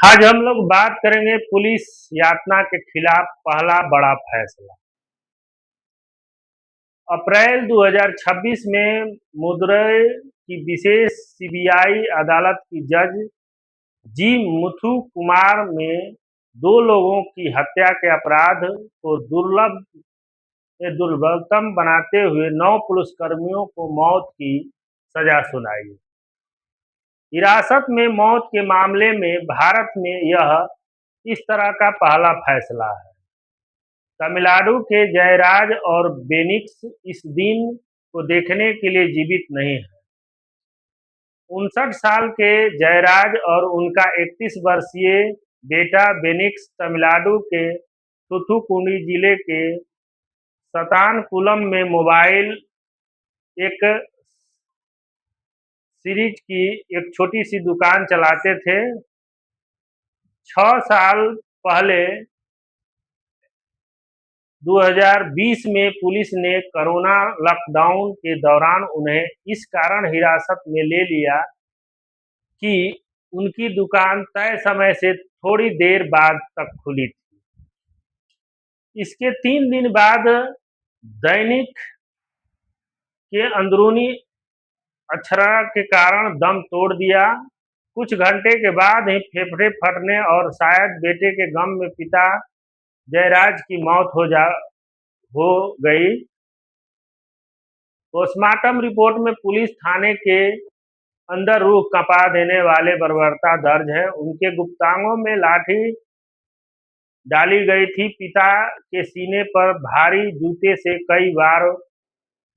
आज हम लोग बात करेंगे पुलिस यातना के खिलाफ पहला बड़ा फैसला। अप्रैल 2026 में मदुरई की विशेष सीबीआई अदालत की जज जी मुथु कुमार में दो लोगों की हत्या के अपराध को दुर्लभतम बनाते हुए 9 पुलिसकर्मियों को मौत की सजा सुनाई। हिरासत में मौत के मामले में भारत में यह इस तरह का पहला फैसला है। तमिलनाडु के जयराज और बेनिक्स इस दिन को देखने के लिए जीवित नहीं है। 59 साल के जयराज और उनका 31 वर्षीय बेटा बेनिक्स तमिलनाडु के थूथुकुडी जिले के सतानकुलम में मोबाइल एक सीरीज की एक छोटी सी दुकान चलाते थे। 6 साल पहले 2020 में पुलिस ने कोरोना लॉकडाउन के दौरान उन्हें इस कारण हिरासत में ले लिया कि उनकी दुकान तय समय से थोड़ी देर बाद तक खुली थी। इसके 3 दिन बाद दैनिक के अंदरूनी अक्षरा के कारण दम तोड़ दिया। कुछ घंटे के बाद ही फेफड़े फटने और शायद बेटे के गम में पिता जयराज की मौत हो गई। पोस्टमार्टम रिपोर्ट में पुलिस थाने के अंदर रूह कंपा देने वाले बर्बरता दर्ज है। उनके गुप्तांगों में लाठी डाली गई थी। पिता के सीने पर भारी जूते से कई बार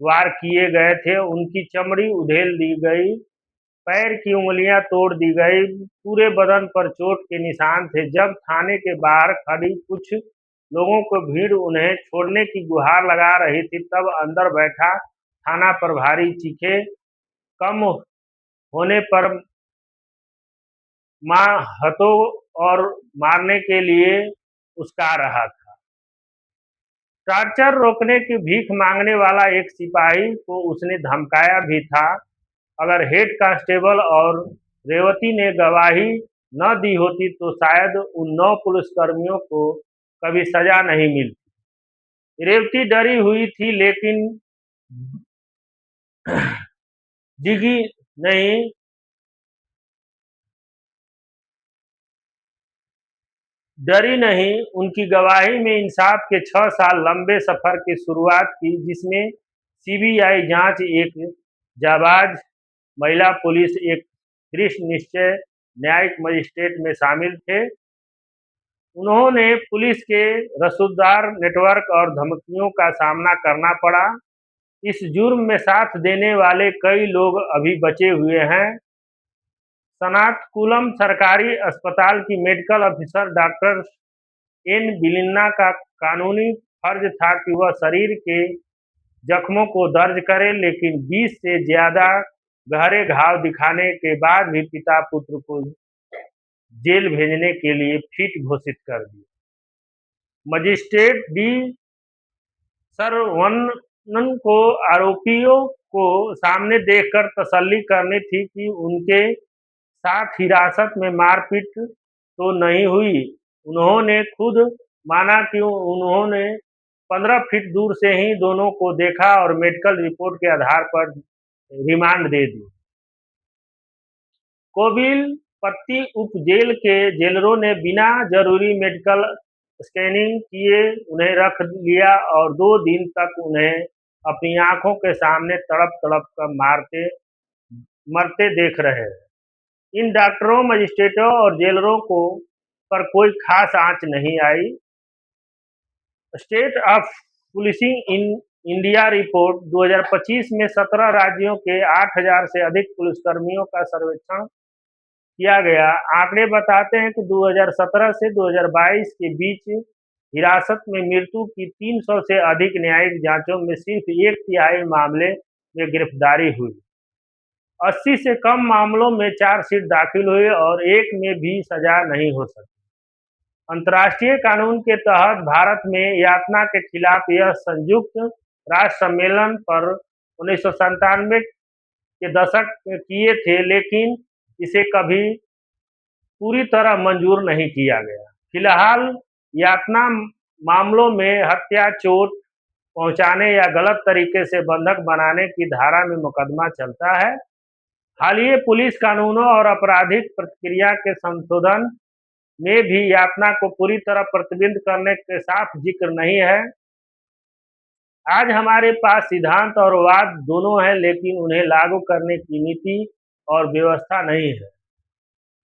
वार किए गए थे। उनकी चमड़ी उधेल दी गई, पैर की उंगलियां तोड़ दी गई, पूरे बदन पर चोट के निशान थे। जब थाने के बाहर खड़ी कुछ लोगों को भीड़ उन्हें छोड़ने की गुहार लगा रही थी, तब अंदर बैठा थाना प्रभारी चीखे कम होने पर हथों और मारने के लिए उस्का रहा था। टॉर्चर रोकने की भीख मांगने वाला एक सिपाही को उसने धमकाया भी था। अगर हेड कांस्टेबल और रेवती ने गवाही न दी होती तो शायद उन 9 पुलिसकर्मियों को कभी सजा नहीं मिलती। रेवती डरी हुई थी लेकिन डिगी नहीं। डरी नहीं, उनकी गवाही में इंसाफ के 6 साल लंबे सफर की शुरुआत की, जिसमें सीबीआई जांच, एक जाबाज महिला पुलिस, एक दृढ़ निश्चय न्यायिक मजिस्ट्रेट में शामिल थे। उन्होंने पुलिस के रसूखदार नेटवर्क और धमकियों का सामना करना पड़ा। इस जुर्म में साथ देने वाले कई लोग अभी बचे हुए हैं। सनातकुलम सरकारी अस्पताल की मेडिकल ऑफिसर डॉक्टर एन बिलिन्ना का कानूनी फर्ज था कि वह शरीर के जख्मों को दर्ज करे, लेकिन 20 से ज्यादा गहरे घाव दिखाने के बाद भी पिता पुत्र को जेल भेजने के लिए फिट घोषित कर दिया। मजिस्ट्रेट डी सरवणन को आरोपियों को सामने देखकर तसल्ली करनी थी कि उनके साथ हिरासत में मारपीट तो नहीं हुई। उन्होंने खुद माना कि उन्होंने 15 फीट दूर से ही दोनों को देखा और मेडिकल रिपोर्ट के आधार पर रिमांड दे दी। कोविलपत्ती उप जेल के जेलरों ने बिना जरूरी मेडिकल स्कैनिंग किए उन्हें रख लिया और 2 दिन तक उन्हें अपनी आंखों के सामने तड़प तड़प कर मरते देख रहे हैं। इन डॉक्टरों, मजिस्ट्रेटों और जेलरों को पर कोई खास आंच नहीं आई। State of policing in India report 2025 में 17 राज्यों के 8,000 से अधिक पुलिसकर्मियों का सर्वेक्षण किया गया। आंकड़े बताते हैं कि 2017 से 2022 के बीच हिरासत में मृत्यु की 300 से अधिक न्यायिक जांचों में सिर्फ 1/3 मामले में गिरफ्तारी हुई। 80 से कम मामलों में चार्जशीट दाखिल हुई और एक में भी सजा नहीं हो सकी। अंतर्राष्ट्रीय कानून के तहत भारत में यातना के खिलाफ यह संयुक्त राष्ट्र सम्मेलन पर 1997 के दशक में किए थे, लेकिन इसे कभी पूरी तरह मंजूर नहीं किया गया। फिलहाल यातना मामलों में हत्या, चोट पहुंचाने या गलत तरीके से बंधक बनाने की धारा में मुकदमा चलता है। हालिया पुलिस कानूनों और आपराधिक प्रक्रिया के संशोधन में भी यातना को पूरी तरह प्रतिबंधित करने के साफ जिक्र नहीं है। आज हमारे पास सिद्धांत और वाद दोनों हैं, लेकिन उन्हें लागू करने की नीति और व्यवस्था नहीं है।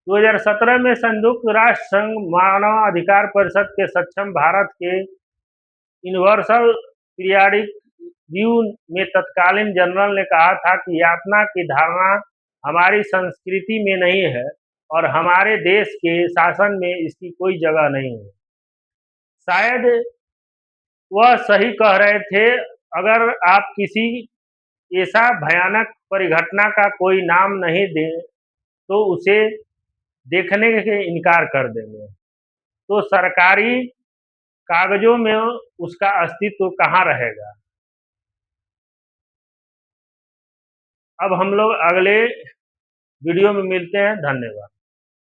2017 में संयुक्त राष्ट्र संघ मानव अधिकार परिषद के सक्षम भारत के यूनिवर्सल पीरियाडिक रिव्यू में तत्कालीन जनरल ने कहा था कि यातना की धारणा हमारी संस्कृति में नहीं है और हमारे देश के शासन में इसकी कोई जगह नहीं है। शायद वह सही कह रहे थे। अगर आप किसी ऐसा भयानक परिघटना का कोई नाम नहीं दें तो उसे देखने के इनकार कर देंगे, तो सरकारी कागजों में उसका अस्तित्व कहाँ रहेगा। अब हम लोग अगले वीडियो में मिलते हैं। धन्यवाद।